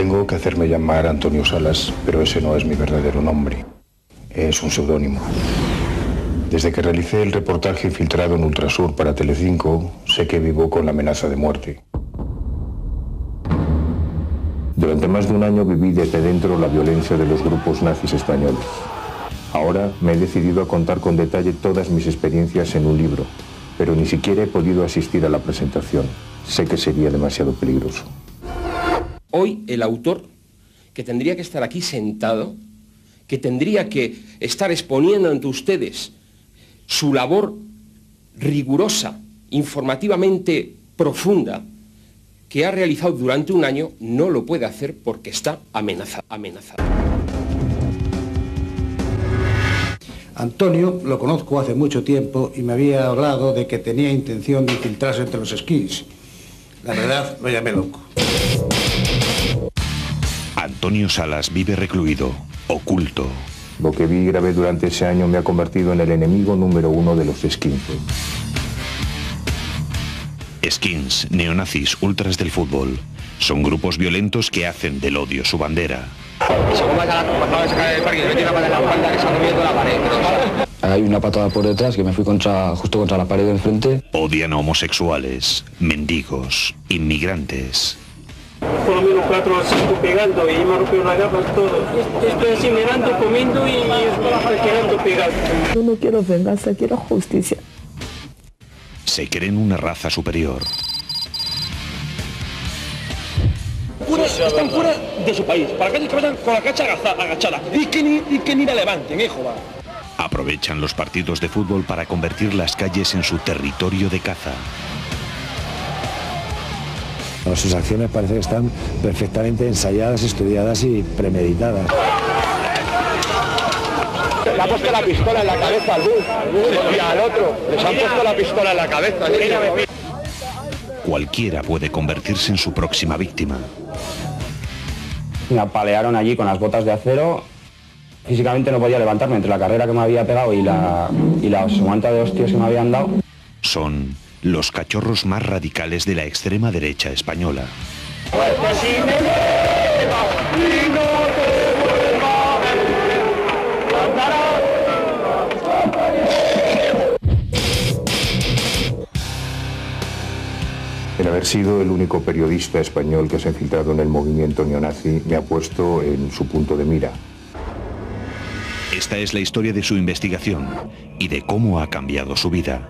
Tengo que hacerme llamar Antonio Salas, pero ese no es mi verdadero nombre. Es un seudónimo. Desde que realicé el reportaje infiltrado en Ultrasur para Telecinco, sé que vivo con la amenaza de muerte. Durante más de un año viví desde dentro la violencia de los grupos nazis españoles. Ahora me he decidido a contar con detalle todas mis experiencias en un libro, pero ni siquiera he podido asistir a la presentación. Sé que sería demasiado peligroso. Hoy el autor, que tendría que estar aquí sentado, que tendría que estar exponiendo ante ustedes su labor rigurosa, informativamente profunda, que ha realizado durante un año, no lo puede hacer porque está amenazado. Antonio lo conozco hace mucho tiempo y me había hablado de que tenía intención de infiltrarse entre los skins. La verdad, lo llamé loco. Antonio Salas vive recluido, oculto. Lo que vi y grabé durante ese año me ha convertido en el enemigo número 1 de los skins. Skins, neonazis, ultras del fútbol. Son grupos violentos que hacen del odio su bandera. Hay una patada por detrás que me fui justo contra la pared de enfrente. Odian a homosexuales, mendigos, inmigrantes. Por lo menos 4 o 5 pegando y me rompió una gafas todo. Estoy así mirando, comiendo y quedando pegado. Yo no quiero venganza, quiero justicia. Se creen una raza superior. Están fuera de su país, para que vayan con la cacha agachada y que ni la levanten, hijo, va. Aprovechan los partidos de fútbol para convertir las calles en su territorio de caza. Sus acciones parece que están perfectamente ensayadas, estudiadas y premeditadas. Le ha puesto la pistola en la cabeza al bus y al otro. Les han puesto la pistola en la cabeza. Cualquiera puede convertirse en su próxima víctima. Me apalearon allí con las botas de acero. Físicamente no podía levantarme entre la carrera que me había pegado y la somanta de hostias que me habían dado. Son los cachorros más radicales de la extrema derecha española. El haber sido el único periodista español que se ha infiltrado en el movimiento neonazi me ha puesto en su punto de mira. Esta es la historia de su investigación y de cómo ha cambiado su vida.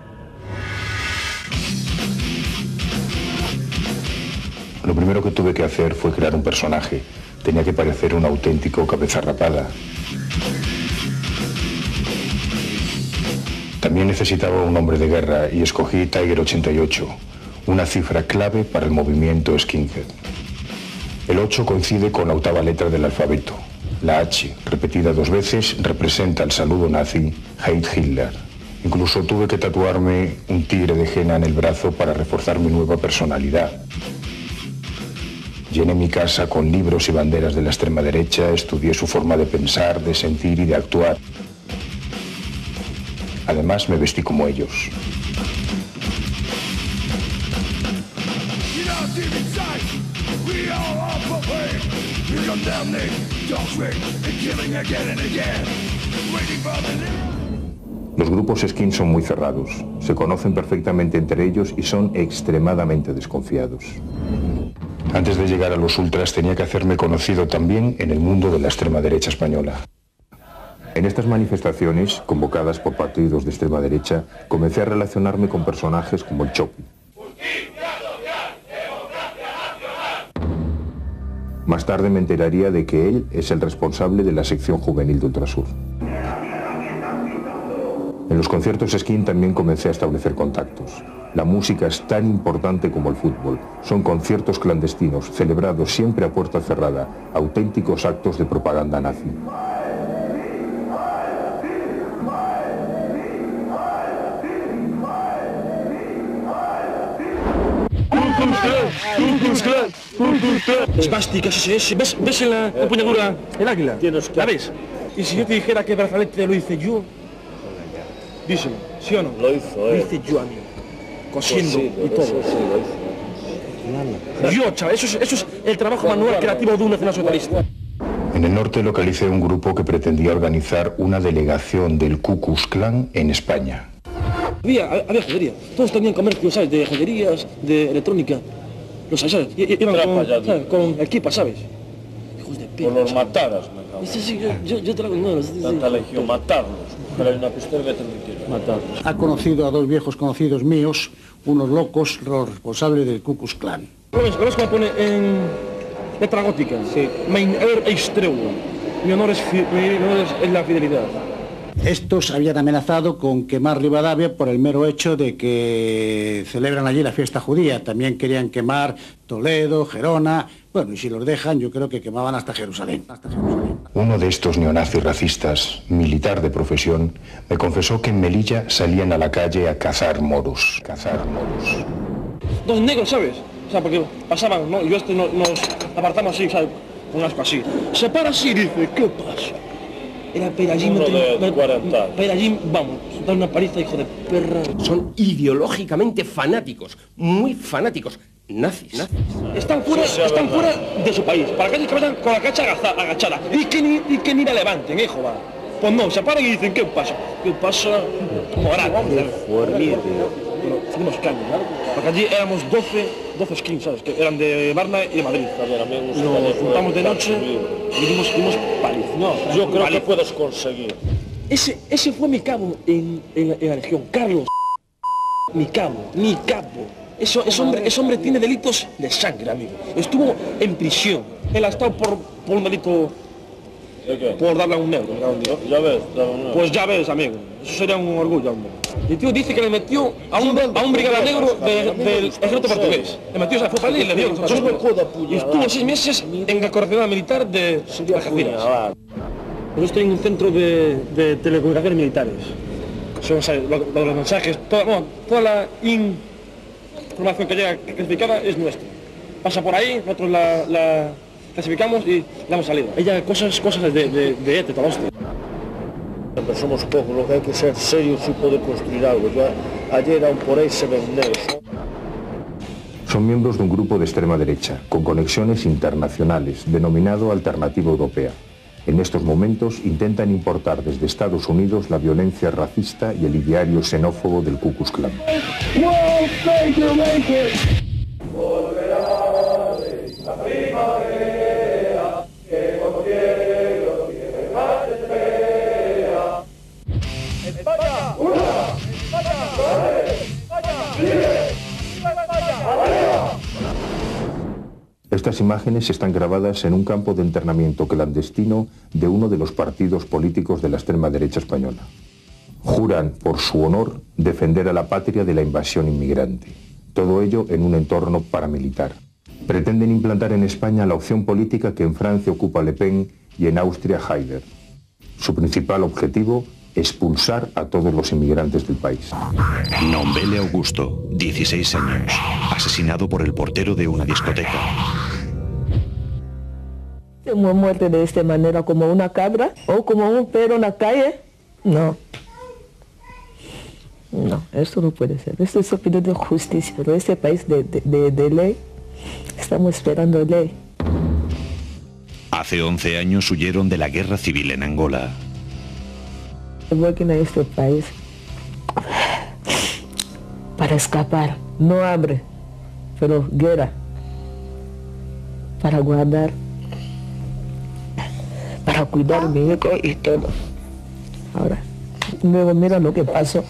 Lo primero que tuve que hacer fue crear un personaje. Tenía que parecer un auténtico cabeza rapada. También necesitaba un nombre de guerra y escogí Tiger 88, una cifra clave para el movimiento skinhead. El 8 coincide con la octava letra del alfabeto. La H, repetida 2 veces, representa el saludo nazi Heil Hitler. Incluso tuve que tatuarme un tigre de henna en el brazo para reforzar mi nueva personalidad. Llené mi casa con libros y banderas de la extrema derecha, estudié su forma de pensar, de sentir y de actuar. Además, me vestí como ellos. Los grupos skin son muy cerrados, se conocen perfectamente entre ellos y son extremadamente desconfiados. Antes de llegar a los ultras tenía que hacerme conocido también en el mundo de la extrema derecha española. En estas manifestaciones, convocadas por partidos de extrema derecha, comencé a relacionarme con personajes como el Chopi. Más tarde me enteraría de que él es el responsable de la sección juvenil de Ultrasur. En los conciertos skin también comencé a establecer contactos. La música es tan importante como el fútbol. Son conciertos clandestinos, celebrados siempre a puerta cerrada, auténticos actos de propaganda nazi. Esvástica, ese. ¿Ves en la empuñadura el águila? ¿La ves? Y si yo te dijera que el brazalete lo hice yo, díselo, ¿sí o no? Lo hizo, Lo hice yo, amigo. Cosiendo pues sí, y todo. Sí, lo hizo. Yo, chaval, eso es el trabajo manual creativo de un nacionalsocialista. En el norte localicé un grupo que pretendía organizar una delegación del Ku Klux Klan en España. Había joyería. Todos tenían comercio, ¿sabes? De joyerías, de electrónica. Los ¿sabes? Iban con equipas, ¿sabes? Hijos de Por los mataras, me cago. Sí, yo te lo digo. Tanta legión, matarlos. Pero hay una pistola que permitir matarlos. Ha conocido a dos viejos conocidos míos, unos locos, los responsables del Ku Klux Klan. ¿Sabes cómo pone en letra gótica? Sí. Mein Ehr ist treu. Mi honor es la fidelidad. Estos habían amenazado con quemar Rivadavia por el mero hecho de que celebran allí la fiesta judía. También querían quemar Toledo, Gerona. Bueno, y si los dejan, yo creo que quemaban hasta Jerusalén. Uno de estos neonazis racistas, militar de profesión, me confesó que en Melilla salían a la calle a cazar moros. Dos negros, ¿sabes? O sea, porque pasaban, ¿no? Y yo nos apartamos así, ¿sabes? Un asco así. Se para así y dice, ¿qué pasa? Era Perallín, Perallín, vamos, dar una paliza, hijo de perra. Son ideológicamente fanáticos, muy fanáticos, nazis. Están fuera de su país, para que vayan con la cacha agachada y que ni la levanten, hijo, va. Pues no, se paran y dicen, ¿qué pasa? ¿Qué pasa? Moral, unos caños, ¿no? Porque allí éramos 12 skins, ¿sabes? Que eran de Varna y de Madrid. Nos juntamos de noche y dimos paliza. No, yo creo que puedes conseguir. Ese fue mi cabo en la Legión, Carlos. Mi cabo. Ese hombre tiene delitos de sangre, amigo. Estuvo en prisión. Él ha estado por un delito... Por darle a un negro. Ya ves, pues ya ves, amigo. Eso sería un orgullo, hombre. El tío dice que le metió a un brigada negro del ejército portugués. Le metió, fue para él y le dio. Y estuvo 6 meses en la correccional militar de Algeciras. Yo estoy en un centro de telecomunicaciones militares. Son los mensajes, toda la información que llega clasificada es nuestra. Pasa por ahí, nosotros la clasificamos y le damos salida. Ella cosas de ETA, hostia. Pero somos pocos, lo que hay que ser serios y poder construir algo. Ayer aún por ahí se vende eso. Son miembros de un grupo de extrema derecha, con conexiones internacionales, denominado Alternativa Europea. En estos momentos intentan importar desde Estados Unidos la violencia racista y el ideario xenófobo del Ku Klux Klan. Estas imágenes están grabadas en un campo de entrenamiento clandestino de uno de los partidos políticos de la extrema derecha española. Juran, por su honor, defender a la patria de la invasión inmigrante. Todo ello en un entorno paramilitar. Pretenden implantar en España la opción política que en Francia ocupa Le Pen y en Austria Haider. Su principal objetivo, expulsar a todos los inmigrantes del país. Nombele Augusto, 16 años, asesinado por el portero de una discoteca. Muerte de esta manera, como una cabra o como un perro en la calle, no. No, esto no puede ser. Esto es pedido de justicia, pero este país de ley, estamos esperando ley. Hace 11 años huyeron de la guerra civil en Angola. Voy a este país para escapar, no hambre, pero guerra, para guardar, para cuidar mi hijo y todo. Ahora, luego mira lo que pasó.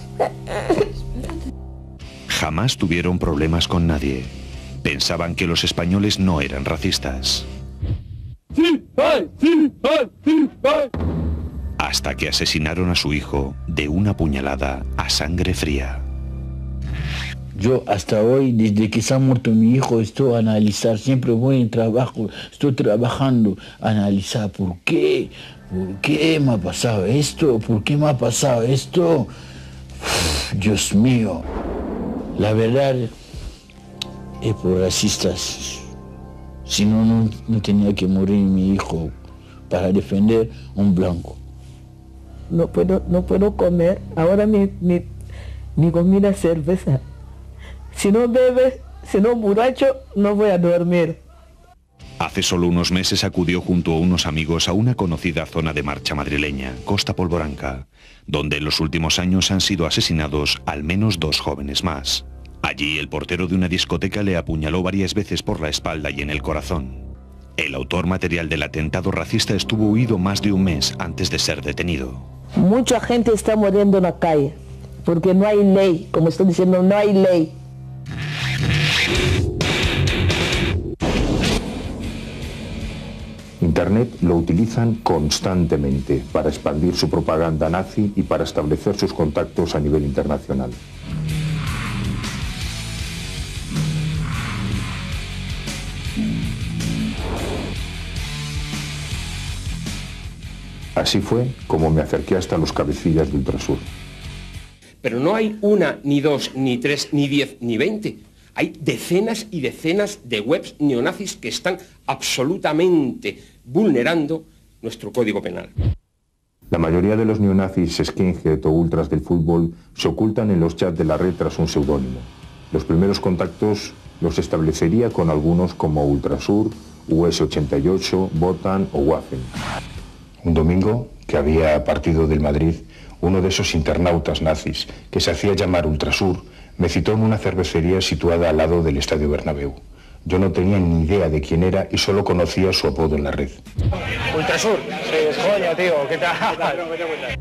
Jamás tuvieron problemas con nadie. Pensaban que los españoles no eran racistas. Hasta que asesinaron a su hijo de una puñalada a sangre fría. Yo hasta hoy, desde que se ha muerto mi hijo, estoy a analizar, siempre voy en trabajo, estoy trabajando, analizar por qué me ha pasado esto, por qué me ha pasado esto. Dios mío, la verdad es por racistas. Si no, no tenía que morir mi hijo para defender un blanco. No puedo comer, ahora mi comida es cerveza. Si no bebe, Si no borracho, no voy a dormir. Hace solo unos meses acudió junto a unos amigos a una conocida zona de marcha madrileña, Costa Polvoranca, donde en los últimos años han sido asesinados al menos 2 jóvenes más. Allí el portero de una discoteca le apuñaló varias veces por la espalda y en el corazón. El autor material del atentado racista estuvo huido más de un mes antes de ser detenido. Mucha gente está muriendo en la calle, porque no hay ley, como estoy diciendo, no hay ley. Internet lo utilizan constantemente para expandir su propaganda nazi y para establecer sus contactos a nivel internacional. Así fue como me acerqué hasta los cabecillas de Ultrasur. Pero no hay una, ni dos, ni tres, ni 10, ni 20. Hay decenas y decenas de webs neonazis que están absolutamente vulnerando nuestro código penal. La mayoría de los neonazis, skinhead o ultras del fútbol se ocultan en los chats de la red tras un seudónimo. Los primeros contactos los establecería con algunos como Ultrasur, US88, Botan o Waffen. Un domingo, que había partido del Madrid, uno de esos internautas nazis, que se hacía llamar Ultrasur, me citó en una cervecería situada al lado del Estadio Bernabéu. Yo no tenía ni idea de quién era y solo conocía su apodo en la red. Ultrasur, coño, tío, ¿qué tal?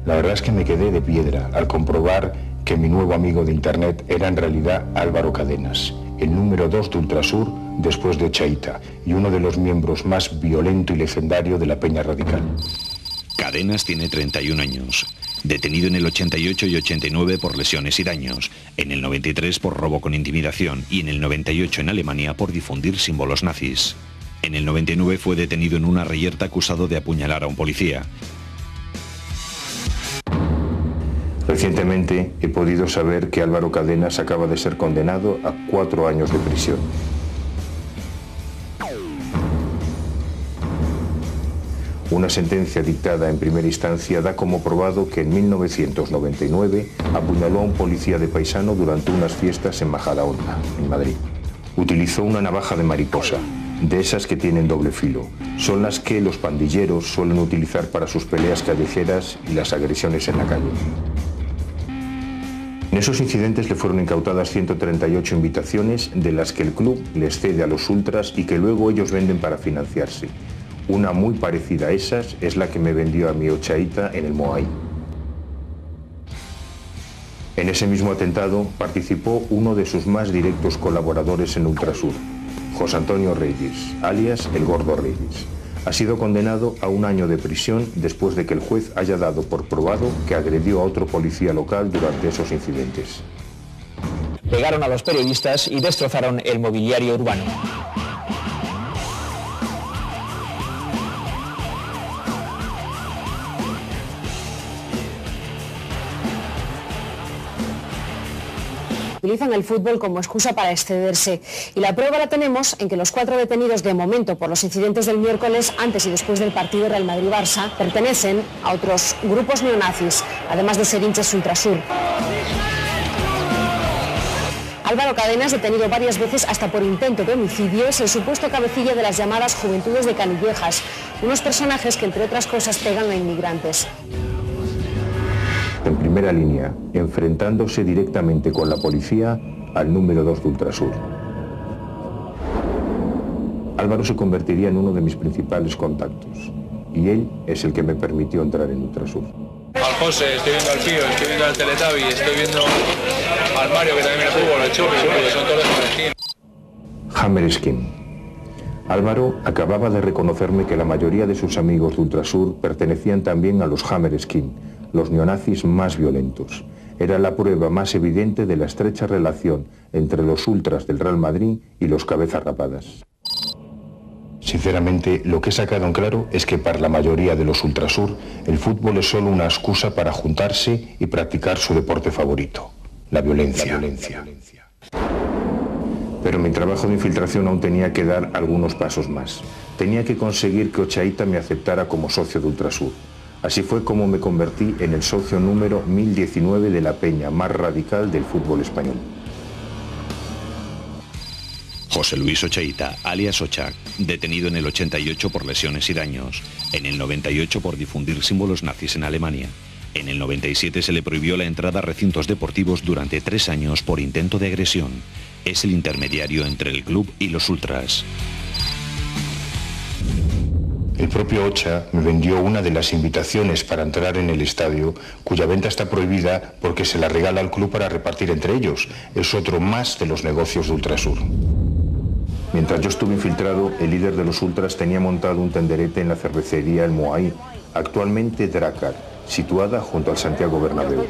La verdad es que me quedé de piedra al comprobar que mi nuevo amigo de internet era en realidad Álvaro Cadenas, el número 2 de Ultrasur después de Ochaíta y uno de los miembros más violento y legendario de la Peña Radical. Cadenas tiene 31 años. Detenido en el 88 y 89 por lesiones y daños, en el 93 por robo con intimidación y en el 98 en Alemania por difundir símbolos nazis. En el 99 fue detenido en una reyerta acusado de apuñalar a un policía. Recientemente he podido saber que Álvaro Cadenas acaba de ser condenado a 4 años de prisión. Una sentencia dictada en primera instancia da como probado que en 1999 apuñaló a un policía de paisano durante unas fiestas en Majadahonda, en Madrid. Utilizó una navaja de mariposa, de esas que tienen doble filo. Son las que los pandilleros suelen utilizar para sus peleas callejeras y las agresiones en la calle. En esos incidentes le fueron incautadas 138 invitaciones, de las que el club les cede a los ultras y que luego ellos venden para financiarse. Una muy parecida a esas es la que me vendió a mi Ochaíta en el Moai. En ese mismo atentado participó uno de sus más directos colaboradores en Ultrasur, José Antonio Reyes, alias El Gordo Reyes. Ha sido condenado a 1 año de prisión después de que el juez haya dado por probado que agredió a otro policía local durante esos incidentes. Pegaron a los periodistas y destrozaron el mobiliario urbano. Utilizan el fútbol como excusa para excederse. Y la prueba la tenemos en que los 4 detenidos de momento por los incidentes del miércoles, antes y después del partido Real Madrid-Barça, pertenecen a otros grupos neonazis, además de ser hinchas Ultrasur. Álvaro Cadenas, detenido varias veces hasta por intento de homicidio, es el supuesto cabecilla de las llamadas Juventudes de Canillejas, unos personajes que entre otras cosas pegan a inmigrantes. En primera línea, enfrentándose directamente con la policía al número 2 de Ultrasur. Álvaro se convertiría en uno de mis principales contactos y él es el que me permitió entrar en Ultrasur. Al José, estoy viendo al Pío, estoy viendo al Teletabi, estoy viendo al Mario que también mira fútbol, al Chupi, que son todos de Hammerskin. Álvaro acababa de reconocerme que la mayoría de sus amigos de Ultrasur pertenecían también a los Hammerskin, los neonazis más violentos. Era la prueba más evidente de la estrecha relación entre los ultras del Real Madrid y los cabezas rapadas. Sinceramente, lo que he sacado en claro es que para la mayoría de los Ultrasur, el fútbol es solo una excusa para juntarse y practicar su deporte favorito, la violencia. Pero mi trabajo de infiltración aún tenía que dar algunos pasos más. Tenía que conseguir que Ochaíta me aceptara como socio de Ultrasur. Así fue como me convertí en el socio número 1019 de la peña más radical del fútbol español. José Luis Ochaíta, alias Ocha, detenido en el 88 por lesiones y daños, en el 98 por difundir símbolos nazis en Alemania. En el 97 se le prohibió la entrada a recintos deportivos durante 3 años por intento de agresión. Es el intermediario entre el club y los ultras. El propio Ocha me vendió una de las invitaciones para entrar en el estadio, cuya venta está prohibida porque se la regala al club para repartir entre ellos. Es otro más de los negocios de Ultrasur. Mientras yo estuve infiltrado, el líder de los ultras tenía montado un tenderete en la cervecería El Moai, actualmente Drakkar, situada junto al Santiago Bernabéu.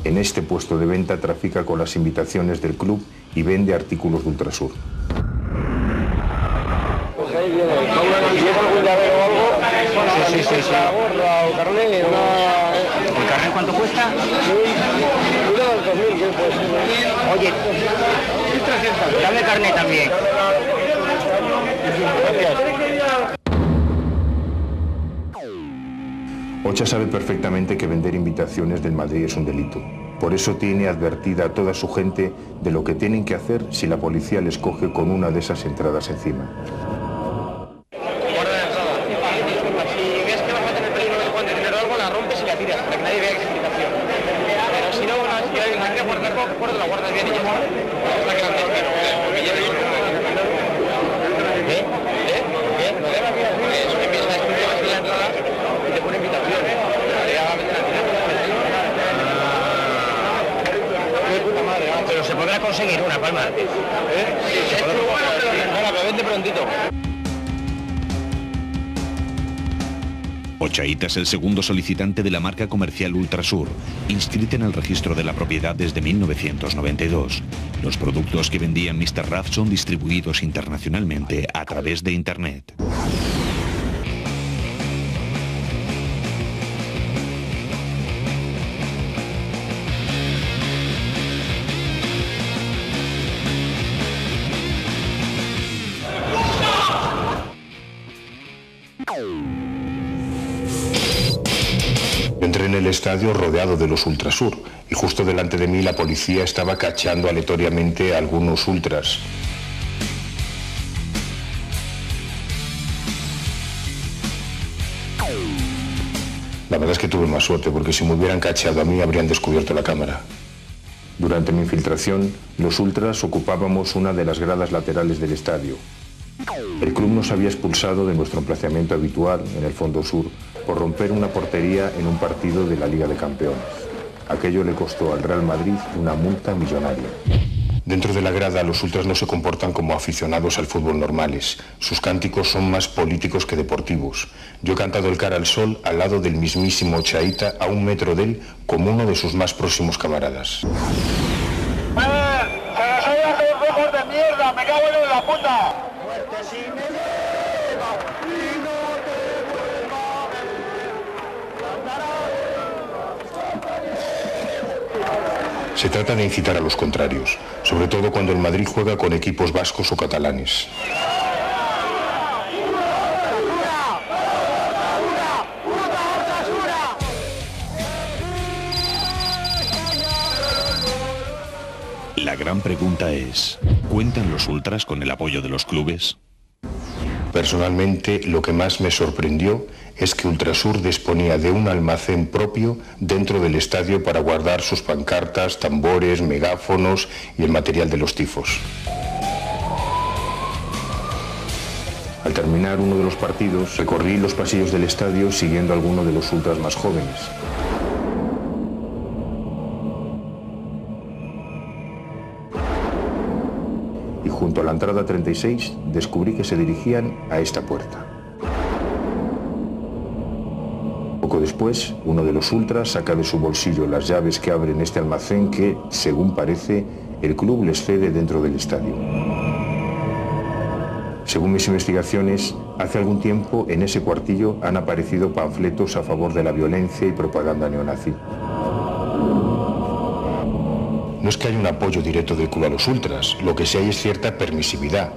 En este puesto de venta trafica con las invitaciones del club y vende artículos de Ultrasur. Sí. ¿El carnet cuánto cuesta? Oye, dame el carnet también. Ocha sabe perfectamente que vender invitaciones del Madrid es un delito. Por eso tiene advertida a toda su gente de lo que tienen que hacer si la policía les coge con una de esas entradas encima. Pero se podrá conseguir una, Palma. Pero vente prontito. Ochaíta es el segundo solicitante de la marca comercial Ultrasur, inscrita en el registro de la propiedad desde 1992. Los productos que vendía Mr. Raf son distribuidos internacionalmente a través de Internet. Entré en el estadio rodeado de los Ultrasur y justo delante de mí la policía estaba cachando aleatoriamente a algunos ultras. La verdad es que tuve más suerte porque si me hubieran cacheado a mí habrían descubierto la cámara. Durante mi infiltración, los ultras ocupábamos una de las gradas laterales del estadio. El club nos había expulsado de nuestro emplazamiento habitual en el fondo sur por romper una portería en un partido de la Liga de Campeones. Aquello le costó al Real Madrid una multa millonaria. Dentro de la grada, los ultras no se comportan como aficionados al fútbol normales. Sus cánticos son más políticos que deportivos. Yo he cantado el Cara al Sol al lado del mismísimo Ochaíta, a 1 metro de él, como uno de sus más próximos camaradas. ¡Se nos oyen los rojos de mierda! ¡Me cago en la puta! Se trata de incitar a los contrarios, sobre todo cuando el Madrid juega con equipos vascos o catalanes. La gran pregunta es, ¿cuentan los ultras con el apoyo de los clubes? Personalmente, lo que más me sorprendió es que Ultrasur disponía de un almacén propio dentro del estadio para guardar sus pancartas, tambores, megáfonos y el material de los tifos. Al terminar uno de los partidos, recorrí los pasillos del estadio siguiendo a alguno de los ultras más jóvenes. Y junto a la entrada 36 descubrí que se dirigían a esta puerta. Poco después, uno de los ultras saca de su bolsillo las llaves que abren este almacén que, según parece, el club les cede dentro del estadio. Según mis investigaciones, hace algún tiempo en ese cuartillo han aparecido panfletos a favor de la violencia y propaganda neonazi. No es que haya un apoyo directo del club a los ultras, lo que sí hay es cierta permisividad.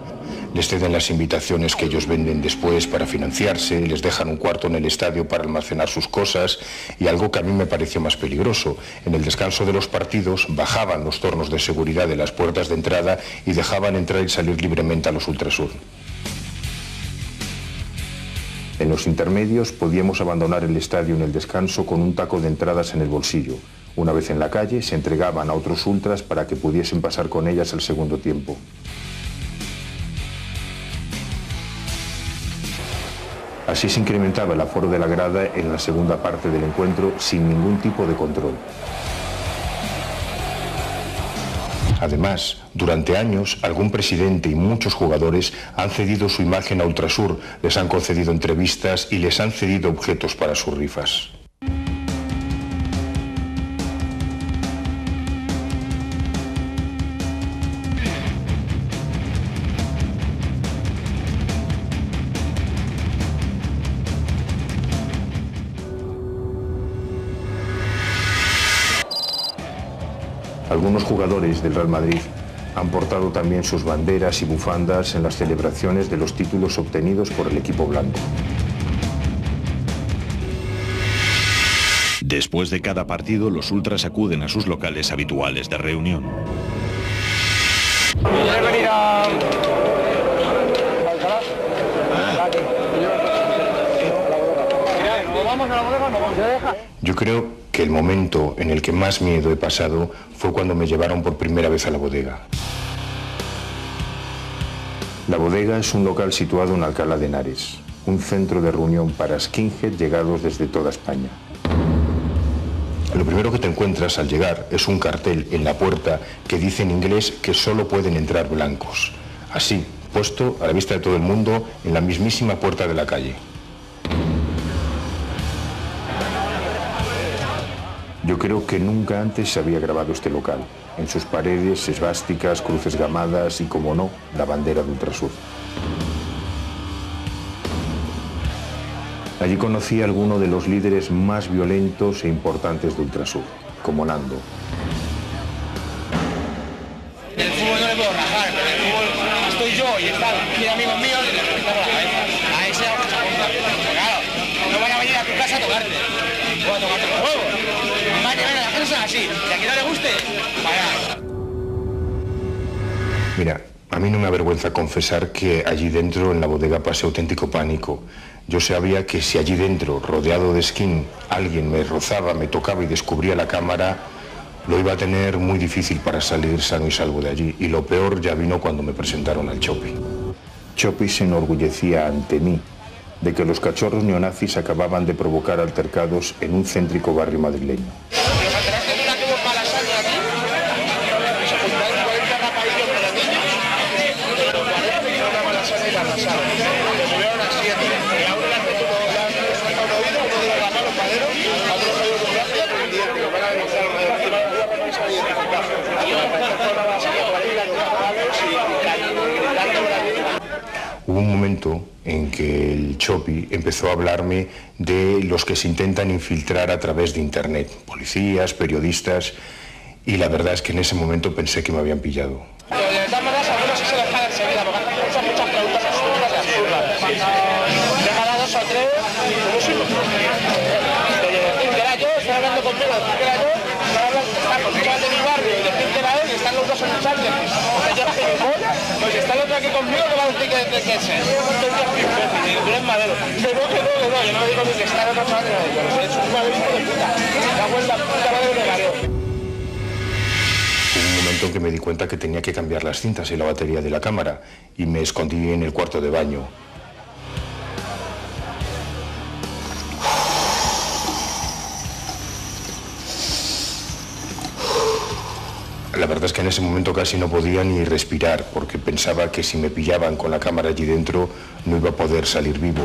Les ceden las invitaciones que ellos venden después para financiarse, les dejan un cuarto en el estadio para almacenar sus cosas y algo que a mí me pareció más peligroso. En el descanso de los partidos bajaban los tornos de seguridad de las puertas de entrada y dejaban entrar y salir libremente a los Ultrasur. En los intermedios podíamos abandonar el estadio en el descanso con un taco de entradas en el bolsillo. Una vez en la calle se entregaban a otros ultras para que pudiesen pasar con ellas el segundo tiempo. Así se incrementaba el aforo de la grada en la segunda parte del encuentro sin ningún tipo de control. Además, durante años, algún presidente y muchos jugadores han cedido su imagen a Ultrasur, les han concedido entrevistas y les han cedido objetos para sus rifas. Algunos jugadores del Real Madrid han portado también sus banderas y bufandas en las celebraciones de los títulos obtenidos por el equipo blanco. Después de cada partido, los ultras acuden a sus locales habituales de reunión. Yo creo que el momento en el que más miedo he pasado fue cuando me llevaron por primera vez a la bodega. La bodega es un local situado en Alcalá de Henares, un centro de reunión para skinhead llegados desde toda España. Lo primero que te encuentras al llegar es un cartel en la puerta que dice en inglés que solo pueden entrar blancos. Así, puesto a la vista de todo el mundo en la mismísima puerta de la calle. Yo creo que nunca antes se había grabado este local. En sus paredes, esvásticas, cruces gamadas y, como no, la bandera de Ultrasur. Allí conocí a alguno de los líderes más violentos e importantes de Ultrasur, como Nando. En el fútbol no le puedo rajar, pero en el fútbol estoy yo y están 100 amigos míos y les pinto la cabeza. Ahí se da mucha punta. Claro, no van a venir a tu casa a tocarte. O a tocarte los huevos. Más que venga, las cosas son así. Y a quien no le guste, vaya. Mira, a mí no me avergüenza confesar que allí dentro, en la bodega, pasé auténtico pánico. Yo sabía que si allí dentro, rodeado de skin, alguien me rozaba, me tocaba y descubría la cámara, lo iba a tener muy difícil para salir sano y salvo de allí. Y lo peor ya vino cuando me presentaron al Chopi. Chopi se enorgullecía ante mí de que los cachorros neonazis acababan de provocar altercados en un céntrico barrio madrileño. Hubo un momento en que el Chopi empezó a hablarme de los que se intentan infiltrar a través de internet, policías, periodistas, y la verdad es que en ese momento pensé que me habían pillado. De todas maneras, algunos sí se los dejan enseguida, porque hacen muchas preguntas absurdas y absurdas. Dejan a 2 o 3, decir que era yo, están hablando conmigo, decir que era yo, están por fuera de mi barrio y decir que era él, y están los dos en un charter. Yo era gilipollas, pues está el otro aquí conmigo que va a decir que es él. Tú eres madero. Que no, yo no digo ni que está en otra parte de ellos. Es un madero hijo de puta. La vuelta puta madre de mareo. Hubo un momento en que me di cuenta que tenía que cambiar las cintas y la batería de la cámara y me escondí en el cuarto de baño. La verdad es que en ese momento casi no podía ni respirar porque pensaba que si me pillaban con la cámara allí dentro no iba a poder salir vivo.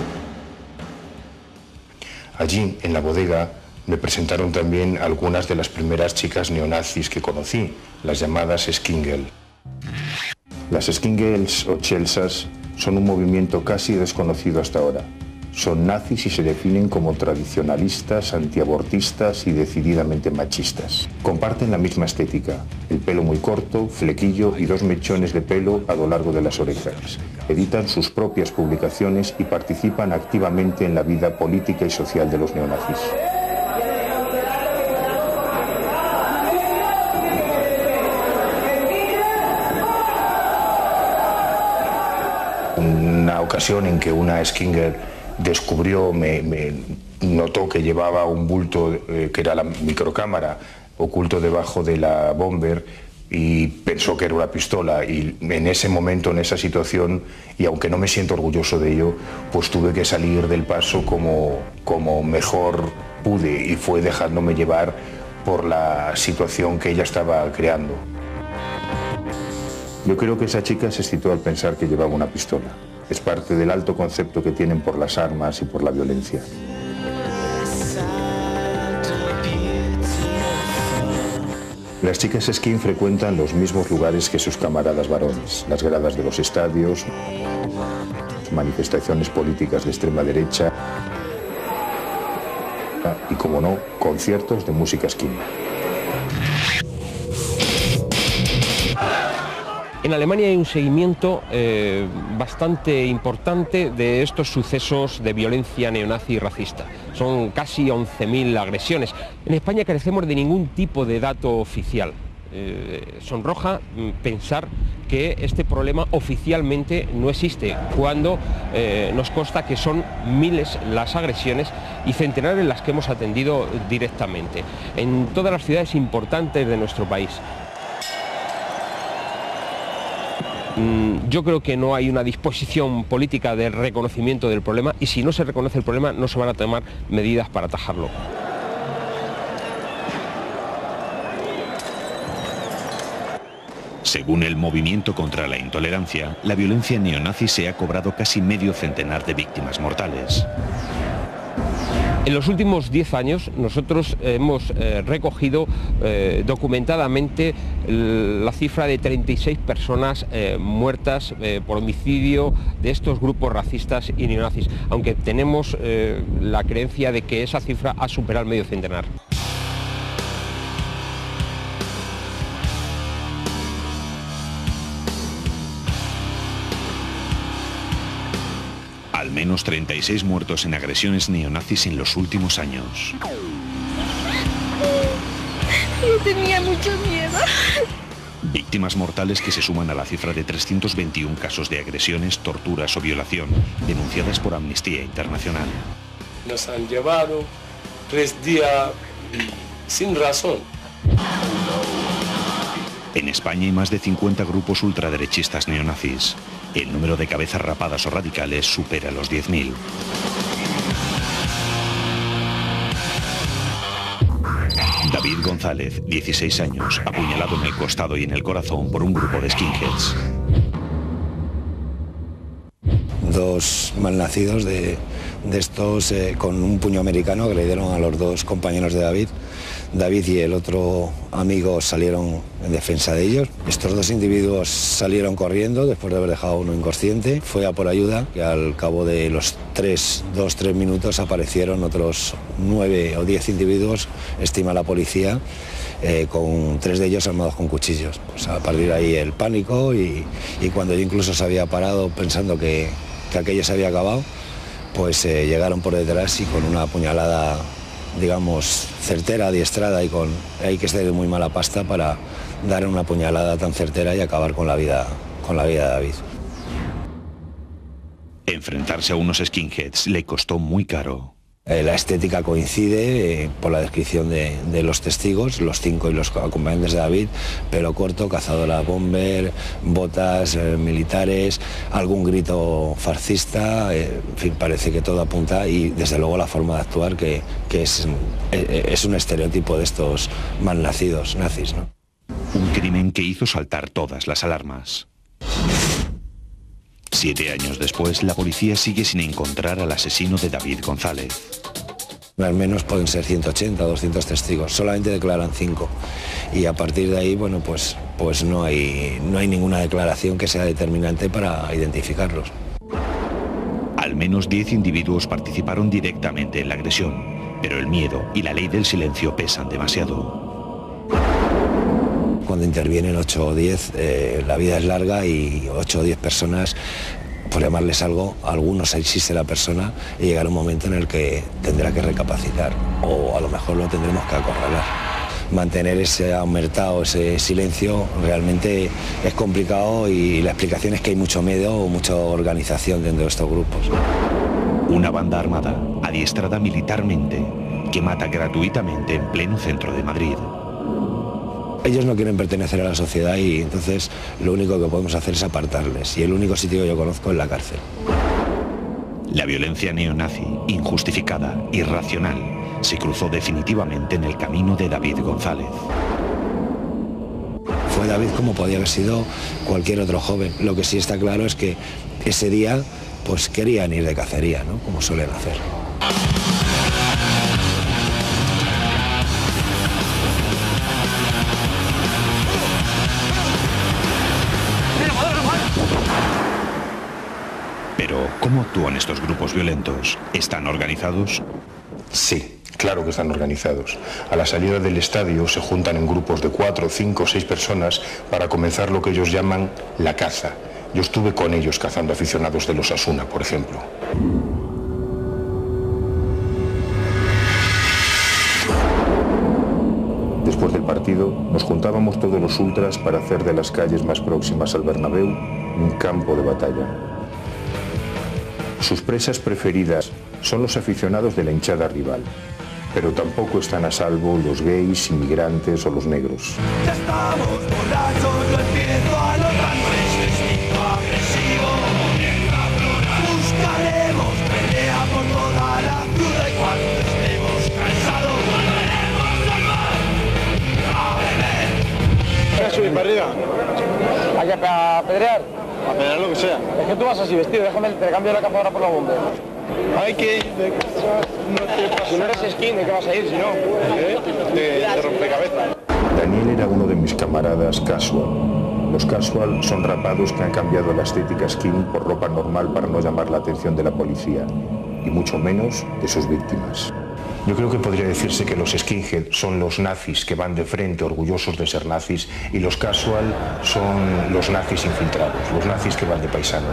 Allí, en la bodega, me presentaron también algunas de las primeras chicas neonazis que conocí, las llamadas Skin Girl. Las Skin Girls o Chelsas son un movimiento casi desconocido hasta ahora. Son nazis y se definen como tradicionalistas, antiabortistas y decididamente machistas. Comparten la misma estética, el pelo muy corto, flequillo y 2 mechones de pelo a lo largo de las orejas. Editan sus propias publicaciones y participan activamente en la vida política y social de los neonazis. Una ocasión en que una skinhead descubrió, me notó que llevaba un bulto que era la microcámara oculto debajo de la bomber y pensó que era una pistola, y en ese momento, en esa situación, y aunque no me siento orgulloso de ello, pues tuve que salir del paso como mejor pude, y fue dejándome llevar por la situación que ella estaba creando. Yo creo que esa chica se excitó al pensar que llevaba una pistola. Es parte del alto concepto que tienen por las armas y por la violencia. Las chicas skin frecuentan los mismos lugares que sus camaradas varones, las gradas de los estadios, manifestaciones políticas de extrema derecha y, como no, conciertos de música skin. En Alemania hay un seguimiento bastante importante de estos sucesos de violencia neonazi y racista. Son casi 11.000 agresiones. En España carecemos de ningún tipo de dato oficial. Sonroja pensar que este problema oficialmente no existe, cuando nos consta que son miles las agresiones y centenares las que hemos atendido directamente en todas las ciudades importantes de nuestro país. Yo creo que no hay una disposición política de reconocimiento del problema, y si no se reconoce el problema no se van a tomar medidas para atajarlo. Según el Movimiento contra la Intolerancia, la violencia neonazi se ha cobrado casi medio centenar de víctimas mortales. En los últimos 10 años nosotros hemos recogido documentadamente la cifra de 36 personas muertas por homicidio de estos grupos racistas y neonazis, aunque tenemos la creencia de que esa cifra ha superado el medio centenar. Al menos 36 muertos en agresiones neonazis en los últimos años. Yo tenía mucho miedo. Víctimas mortales que se suman a la cifra de 321 casos de agresiones, torturas o violación denunciadas por Amnistía Internacional. Nos han llevado 3 días sin razón. En España hay más de 50 grupos ultraderechistas neonazis. El número de cabezas rapadas o radicales supera los 10.000. David González, 16 años, apuñalado en el costado y en el corazón por un grupo de skinheads. 2 malnacidos de estos con un puño americano agredieron a los 2 compañeros de David. David y el otro amigo salieron en defensa de ellos. Estos 2 individuos salieron corriendo después de haber dejado a uno inconsciente. Fue a por ayuda y al cabo de los 2-3 minutos aparecieron otros 9 o 10 individuos, estima la policía, con 3 de ellos armados con cuchillos. Pues a partir de ahí el pánico y cuando yo incluso se había parado pensando que aquello se había acabado, pues llegaron por detrás y con una puñalada, digamos, certera, adiestrada, y hay que ser de muy mala pasta para dar una puñalada tan certera y acabar con la vida de David. Enfrentarse a unos skinheads le costó muy caro. La estética coincide por la descripción de los testigos, los 5 y los acompañantes de David: pelo corto, cazadora bomber, botas militares, algún grito fascista, en fin, parece que todo apunta, y desde luego la forma de actuar que es un estereotipo de estos malnacidos nazis, ¿no? Un crimen que hizo saltar todas las alarmas. 7 años después, la policía sigue sin encontrar al asesino de David González. Al menos pueden ser 180 o 200 testigos, solamente declaran 5. Y a partir de ahí, bueno, pues no hay ninguna declaración que sea determinante para identificarlos. Al menos 10 individuos participaron directamente en la agresión, pero el miedo y la ley del silencio pesan demasiado. Cuando intervienen 8 o 10, la vida es larga y 8 o 10 personas, por llamarles algo, a algunos existe la persona y llegará un momento en el que tendrá que recapacitar o a lo mejor lo tendremos que acorralar. Mantener ese aumentado, ese silencio, realmente es complicado y la explicación es que hay mucho miedo o mucha organización dentro de estos grupos. Una banda armada, adiestrada militarmente, que mata gratuitamente en pleno centro de Madrid. Ellos no quieren pertenecer a la sociedad y entonces lo único que podemos hacer es apartarles. Y el único sitio que yo conozco es la cárcel. La violencia neonazi, injustificada, irracional, se cruzó definitivamente en el camino de David González. Fue David como podía haber sido cualquier otro joven. Lo que sí está claro es que ese día pues querían ir de cacería, ¿no? Como suelen hacer. Pero, ¿cómo actúan estos grupos violentos? ¿Están organizados? Sí, claro que están organizados. A la salida del estadio se juntan en grupos de 4, 5, 6 personas para comenzar lo que ellos llaman la caza. Yo estuve con ellos cazando aficionados de los Osasuna, por ejemplo. Después del partido, nos juntábamos todos los ultras para hacer de las calles más próximas al Bernabéu un campo de batalla. Sus presas preferidas son los aficionados de la hinchada rival, pero tampoco están a salvo los gays, inmigrantes o los negros. Ya estamos borrachos, yo empiezo a notar nuestro instinto agresivo. Buscaremos pelea por toda la ciudad y cuando estemos cansados volveremos al mar a beber. ¿Voy a subir para arriba? ¿Hay que apedrear? A pedrear lo que sea. Es que tú vas así vestido, déjame, te cambio la capa ahora por la bomba. Hay que ir de casa, no te pasa. Si no eres skin, ¿de qué vas a ir si no? De rompecabezas. Daniel era uno de mis camaradas casual. Los casual son rapados que han cambiado la estética skin por ropa normal para no llamar la atención de la policía, y mucho menos de sus víctimas. Yo creo que podría decirse que los skinhead son los nazis que van de frente orgullosos de ser nazis y los casual son los nazis infiltrados, los nazis que van de paisano.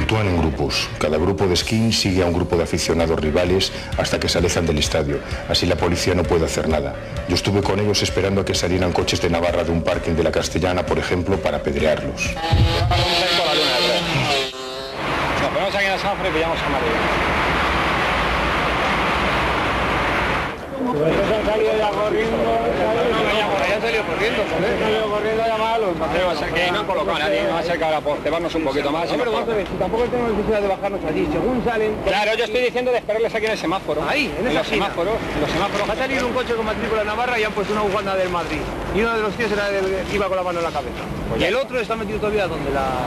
Actúan en grupos. Cada grupo de skin sigue a un grupo de aficionados rivales hasta que se alejan del estadio. Así la policía no puede hacer nada. Yo estuve con ellos esperando a que salieran coches de Navarra de un parking de la Castellana, por ejemplo, para apedrearlos. Nos ponemos aquí en el semáforo y pillamos a Madrid. Pues han salido ya corriendo. Ya han salido corriendo, joder. Han salido corriendo a llamarlos. Va a ser que no han colocado a nadie, va a ser que ahora por cebarnos un poquito más. Hombre, vamos a ver, si tampoco tenemos necesidad de bajarnos allí. Según salen... Claro, yo estoy diciendo de esperarles aquí en el semáforo. Ahí, en los semáforos. En los semáforos. Va a salir un coche con matrícula de Navarra y han puesto una bufanda del Madrid. Y uno de los tíos era iba con la mano en la cabeza. Pues y el otro está metido todavía donde la...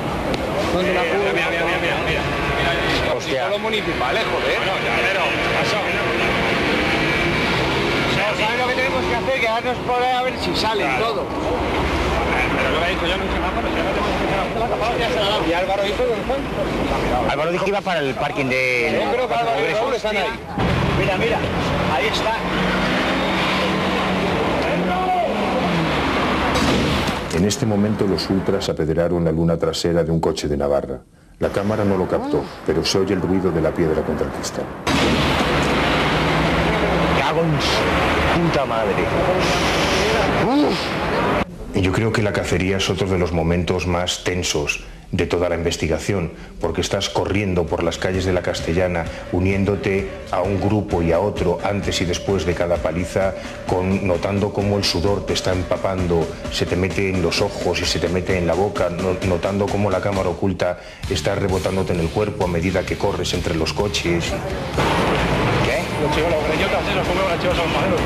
Mira. Hostia. Todos los municipales, joder. No, pero, pasó. ¿Sabes lo que tenemos que hacer? Quedarnos por ahí a ver si salen todos. Pero lo que he dicho yo no hice nada, pero si no tenemos que hacer nada. ¿Y Álvaro hizo dónde están? Álvaro dijo que iba para el parking de... Yo creo que Álvaro y Raúl están ahí. Mira, ahí está. En este momento los ultras apedrearon la luna trasera de un coche de Navarra. La cámara no lo captó, pero se oye el ruido de la piedra contra el cristal. ¡Cago en su puta madre! Y yo creo que la cacería es otro de los momentos más tensos de toda la investigación, porque estás corriendo por las calles de la Castellana, uniéndote a un grupo y a otro antes y después de cada paliza, notando cómo el sudor te está empapando, se te mete en los ojos y se te mete en la boca, notando cómo la cámara oculta está rebotándote en el cuerpo a medida que corres entre los coches. ¿Qué? Los chivos, los greñotas, los como los chivos son malos.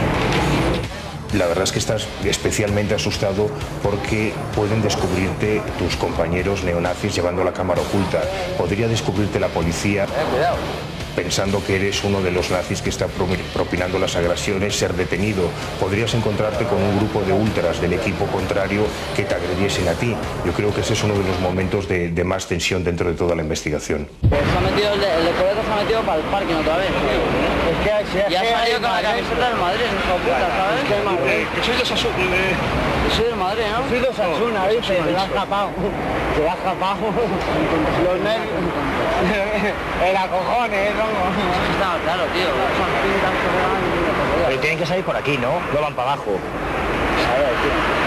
La verdad es que estás especialmente asustado porque pueden descubrirte tus compañeros neonazis llevando la cámara oculta. Podría descubrirte la policía. Cuidado. pensando que eres uno de los nazis que está propinando las agresiones, ser detenido. Podrías encontrarte con un grupo de ultras del equipo contrario que te agrediesen a ti. Yo creo que ese es uno de los momentos de más tensión dentro de toda la investigación. Se ha metido, el de Coleto se ha metido para el parking otra vez. Es que ya ha salido con la camiseta del Madrid, es hijo puta, ¿sabes? Que soy de Osasuna. Soy del Madrid, ¿no? Soy de Osasuna, ¿viste? Se la ha escapado. Se la ha escapado. Los nervios. Era cojones, ¿no? Está claro, tío. Pero tienen que salir por aquí, ¿no? No van para abajo. A ver, tío.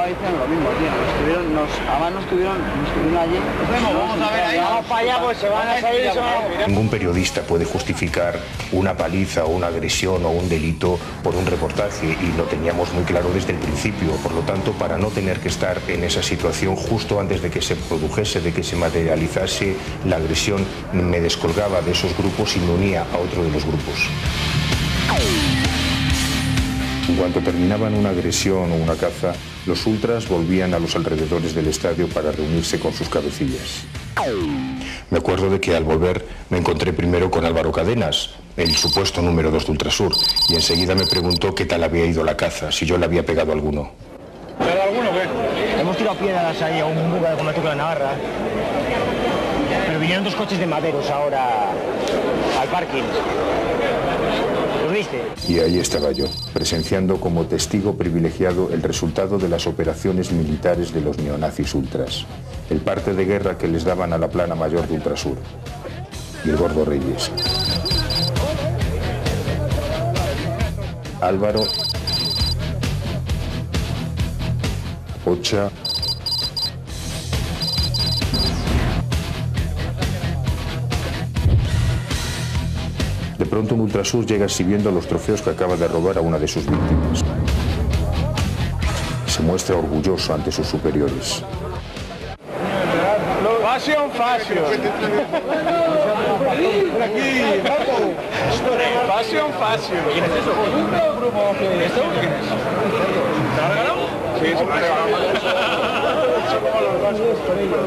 Dicen lo mismo, tío. Además nos estuvieron allí. Vamos a ver ahí. Vamos para allá, pues se van a salir. Ningún periodista puede justificar una paliza o una agresión o un delito por un reportaje, y lo teníamos muy claro desde el principio. Por lo tanto, para no tener que estar en esa situación justo antes de que se produjese, de que se materializase la agresión, me descolgaba de esos grupos y me unía a otro de los grupos. En cuanto terminaban una agresión o una caza, los ultras volvían a los alrededores del estadio para reunirse con sus cabecillas. Me acuerdo de que al volver me encontré primero con Álvaro Cadenas, el supuesto número 2 de Ultrasur, y enseguida me preguntó qué tal había ido la caza, si yo le había pegado a alguno. ¿Pero alguno qué? Hemos tirado piedras ahí a un buga de Comatuca de Navarra. Pero vinieron 2 coches de Maderos ahora al parking. ¿Los viste? Y ahí estaba yo, presenciando como testigo privilegiado el resultado de las operaciones militares de los neonazis ultras, el parte de guerra que les daban a la plana mayor de Ultrasur y el Gordo Reyes. Álvaro, Ocha, de pronto un Ultrasur llega exhibiendo los trofeos que acaba de robar a una de sus víctimas. Se muestra orgulloso ante sus superiores. Pasión fácil. Pasión fácil. ¿Quién es eso? Un grupo que esto. ¿Quién es? ¿Te ha regalado? Sí, se me ha regalado.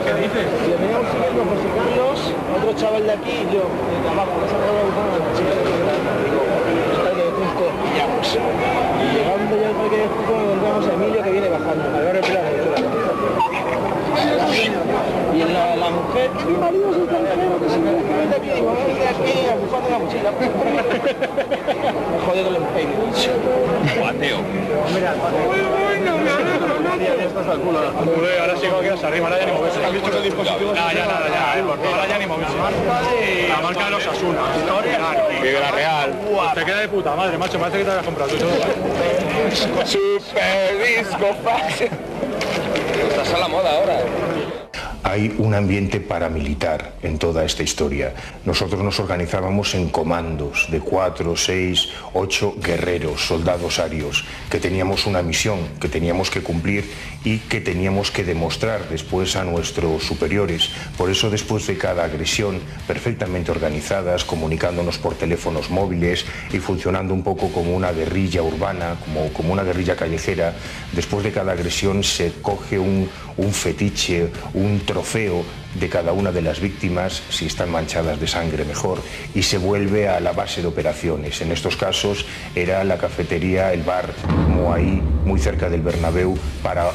¿Qué dices? Le veníamos siguiendo José Carlos, otro chaval de aquí y yo, de abajo, que se ha regalado con la chica de Cusco. Y llegando ya al parque de Cusco, encontramos a Emilio que viene bajando. Álvaro Plano. Y la mujer, mi marido es extranjero, que se me de aquí, digo, no de aquí, bufando la mochila. Me jode con el empeño. Guateo. Mira, ahora sí que quieras arriba, ahora ya ni moverse. ¿Has visto que el dispositivo? Ahora ya ni moverse. La marca de los Asuna. Vive la Real. Te queda de puta madre, macho, parece que te habías comprado tú todo. Super disco fácil. Estás a la moda ahora. Hay un ambiente paramilitar en toda esta historia. Nosotros nos organizábamos en comandos de 4, 6, 8 guerreros, soldados arios, que teníamos una misión que teníamos que cumplir y que teníamos que demostrar después a nuestros superiores. Por eso, después de cada agresión, perfectamente organizadas, comunicándonos por teléfonos móviles y funcionando un poco como una guerrilla urbana, como una guerrilla callejera, después de cada agresión se coge un fetiche, un trofeo de cada una de las víctimas, si están manchadas de sangre mejor, y se vuelve a la base de operaciones. En estos casos era la cafetería, el bar Moai, muy cerca del Bernabéu, para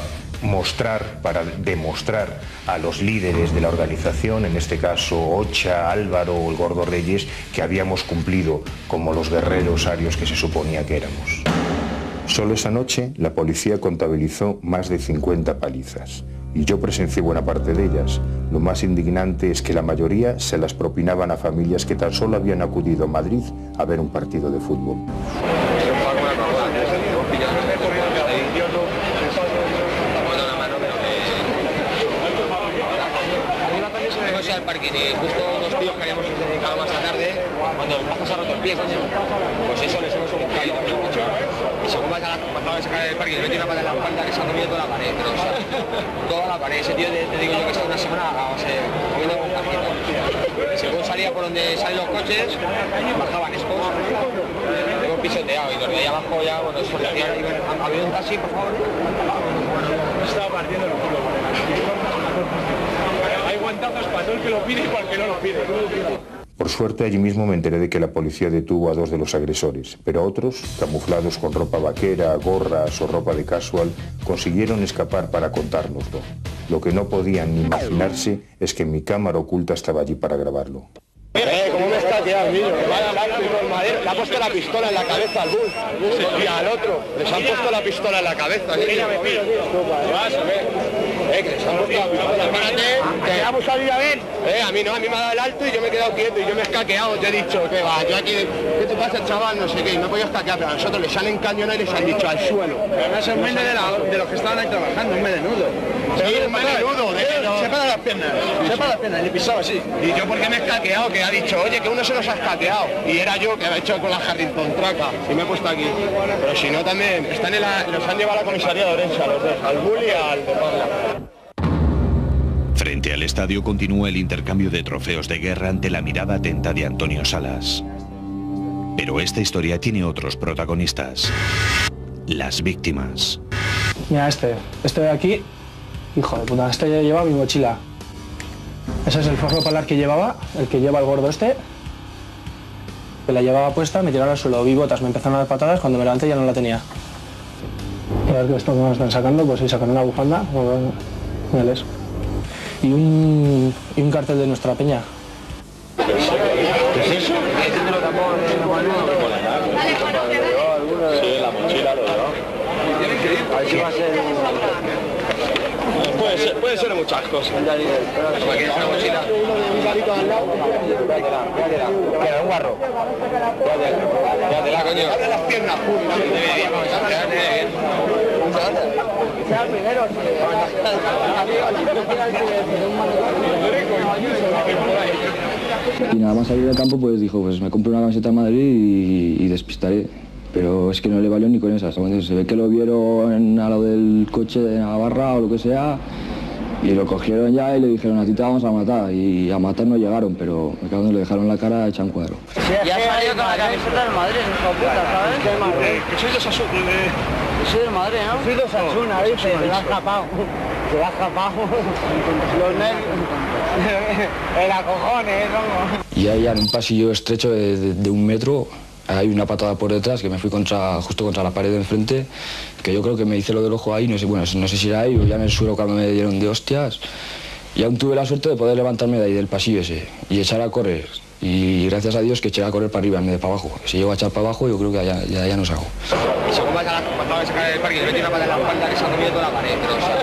demostrar a los líderes de la organización, en este caso Ocha, Álvaro o el Gordo Reyes, que habíamos cumplido como los guerreros arios que se suponía que éramos. Solo esa noche la policía contabilizó más de 50 palizas y yo presencié buena parte de ellas. Lo más indignante es que la mayoría se las propinaban a familias que tan solo habían acudido a Madrid a ver un partido de fútbol. Al parque y justo unos tíos que habíamos dedicado más tarde, cuando el brazo se ha roto el pie, coño, pues eso les hemos caído, y según vas a la escalera del parque y le metí una pata en la espalda que se ha comido toda la pared, pero o sea, toda la pared. Ese tío te digo yo que está una semana comiendo con cajito. Según salía por donde salen los coches, bajaban estos, hemos pisoteado y los de ahí abajo ya, bueno, eso decía, ¿ha habido un taxi, por favor? Estaba partiendo el culo. Hay guante multazos para todo el que lo pide y para el que no lo pide. Por suerte, allí mismo me enteré de que la policía detuvo a 2 de los agresores, pero otros, camuflados con ropa vaquera, gorras o ropa de casual, consiguieron escapar para contárnoslo. Lo que no podían ni imaginarse es que mi cámara oculta estaba allí para grabarlo. ¿Cómo me está quedando, niño? Que va adelante con madera. Le ha puesto la pistola en la cabeza al bus. Y al otro. Les han puesto la pistola en la cabeza, niño. Que les han puesto la pistola. Espérate, que vamos a ir a ver. A mí no, a mí me ha dado el alto y yo me he quedado quieto y yo me he escaqueado. Yo he dicho, que va, yo aquí, ¿qué te pasa, chaval? No sé qué, y no he podido escaquear, pero a nosotros les han encañonado y les han dicho al suelo. Además es un mene de los que estaban ahí trabajando, un menudo. Sí, un menudo. Se para las piernas. Se para las piernas y le pisaba así. Y yo porque me he escaqueado, que ha dicho, oye, que uno se nos ha escaqueado. Y era yo que había hecho con la Harrington Traca y me he puesto aquí. Pero si no también, están los han llevado a la comisaría de Orense, los dos, al Bulli y al de Parla. Frente al estadio continúa el intercambio de trofeos de guerra ante la mirada atenta de Antonio Salas. Pero esta historia tiene otros protagonistas. Las víctimas. Mira este de aquí, hijo de puta, este lleva mi mochila. Ese es el forro polar que llevaba, el que lleva el gordo este. Que la llevaba puesta, me tiraron al suelo, vi botas, me empezaron a dar patadas, cuando me levanté ya no la tenía. Y a ver qué esto que me están sacando, pues sí, sacan una bufanda, míales. Y un cartel de nuestra peña. ¿Qué es eso? Sí, la mochila lo lleva. Ahí sí va a ser... Puede ser muchas cosas. Aquí es una mochila. Un garito al lado. Queda un guarro. Quédatela, coño. Abre las piernas. Y nada más salir del campo pues dijo, pues me compro una camiseta en Madrid y despistaré. Pero es que no le valió ni con esas. Se ve que lo vieron al lado del coche de Navarra o lo que sea y lo cogieron ya y le dijeron, a ti te vamos a matar. Y a matar no llegaron, pero me cago en le dejaron la cara hecha un cuadro. Y ha salido con la camiseta del Madrid, hijo de puta, ¿sabes? ¿Qué Madrid? Que soy de Osasuna. Que soy del Madrid, ¿no? Soy de Osasuna, dice, se la ha escapado. Se la ha escapado. Los nervios. El acojones, ¿no? Y ahí en un pasillo estrecho de 1 metro, hay una patada por detrás que me fui justo contra la pared de enfrente, que yo creo que me hice lo del ojo ahí, no sé, bueno, no sé si era ahí o ya en el suelo cuando me dieron de hostias. Y aún tuve la suerte de poder levantarme de ahí del pasillo ese y echar a correr. Y gracias a Dios que eché a correr para arriba en vez de para abajo. Si llego a echar para abajo, yo creo que ya no salgo. Según vas a sacar del parque, le metí una pata en la espalda que se ha comido toda la pared, pero, o sea,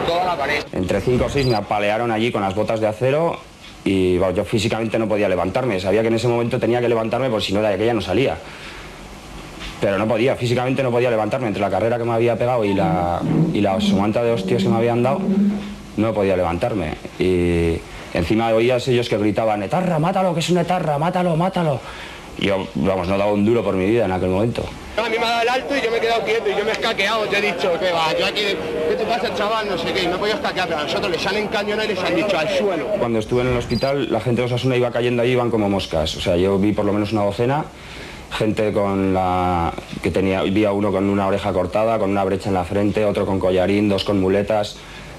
toda la pared. Entre 5 o 6 me apalearon allí con las botas de acero y bueno, yo físicamente no podía levantarme. Sabía que en ese momento tenía que levantarme por si no de aquella no salía. Pero no podía, físicamente no podía levantarme. Entre la carrera que me había pegado y la somanta de hostias que me habían dado, no podía levantarme. Y encima oías ellos que gritaban, etarra, mátalo, que es un etarra, mátalo, mátalo. Y yo, vamos, no daba un duro por mi vida en aquel momento. A mí me ha dado el alto y yo me he quedado quieto y yo me he escaqueado. Yo he dicho, que va, yo aquí, ¿qué te pasa, chaval? No sé qué, y no he podido escaquear, pero a nosotros les han encañonado y les han dicho al suelo. Cuando estuve en el hospital, la gente de Osasuna iba cayendo allí, iban como moscas. O sea, yo vi por lo menos una docena, gente vi a uno con una oreja cortada, con una brecha en la frente, otro con collarín, 2 con muletas.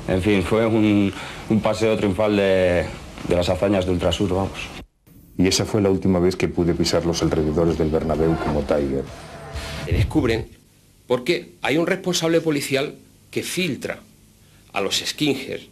En fin, fue un paseo triunfal de las hazañas de Ultrasur, vamos. Y esa fue la última vez que pude pisar los alrededores del Bernabéu como Tiger. Se descubren porque hay un responsable policial que filtra a los skinheads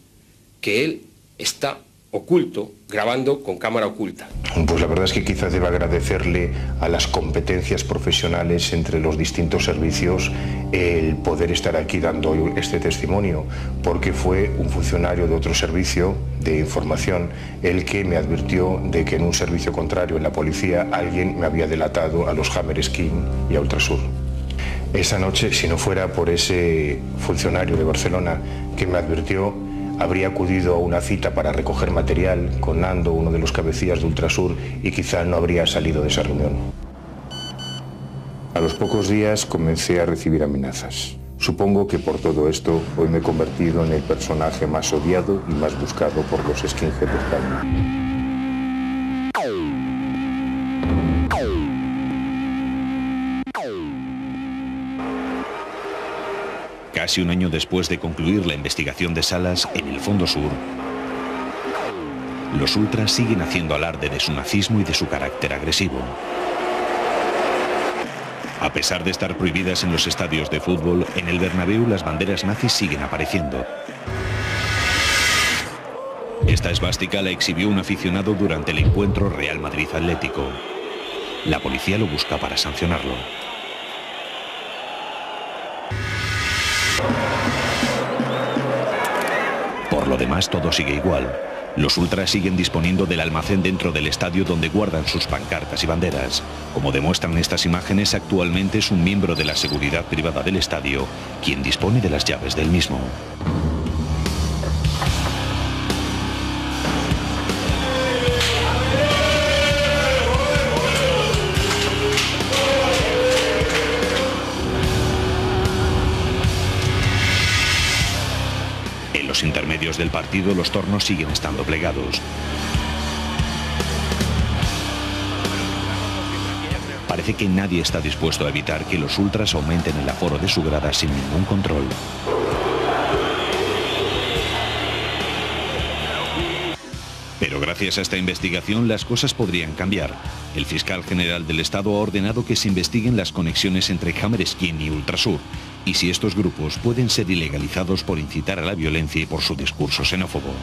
que él está oculto, grabando con cámara oculta. Pues la verdad es que quizás deba agradecerle a las competencias profesionales entre los distintos servicios el poder estar aquí dando este testimonio, porque fue un funcionario de otro servicio de información el que me advirtió de que en un servicio contrario en la policía alguien me había delatado a los Hammerskin y a Ultrasur. Esa noche, si no fuera por ese funcionario de Barcelona que me advirtió, habría acudido a una cita para recoger material con Nando, uno de los cabecillas de Ultrasur, y quizá no habría salido de esa reunión. A los pocos días comencé a recibir amenazas. Supongo que por todo esto hoy me he convertido en el personaje más odiado y más buscado por los skinheads de España. Casi un año después de concluir la investigación de Salas en el Fondo Sur, los ultras siguen haciendo alarde de su nazismo y de su carácter agresivo. A pesar de estar prohibidas en los estadios de fútbol, en el Bernabéu las banderas nazis siguen apareciendo. Esta esvástica la exhibió un aficionado durante el encuentro Real Madrid-Atlético. La policía lo busca para sancionarlo. Por lo demás, todo sigue igual. Los ultras siguen disponiendo del almacén dentro del estadio donde guardan sus pancartas y banderas. Como demuestran estas imágenes, actualmente es un miembro de la seguridad privada del estadio quien dispone de las llaves del mismo. En los intermedios del partido, los tornos siguen estando plegados. Parece que nadie está dispuesto a evitar que los ultras aumenten el aforo de su grada sin ningún control. Pero gracias a esta investigación las cosas podrían cambiar. El fiscal general del Estado ha ordenado que se investiguen las conexiones entre Hammerskin y Ultrasur y si estos grupos pueden ser ilegalizados por incitar a la violencia y por su discurso xenófobo.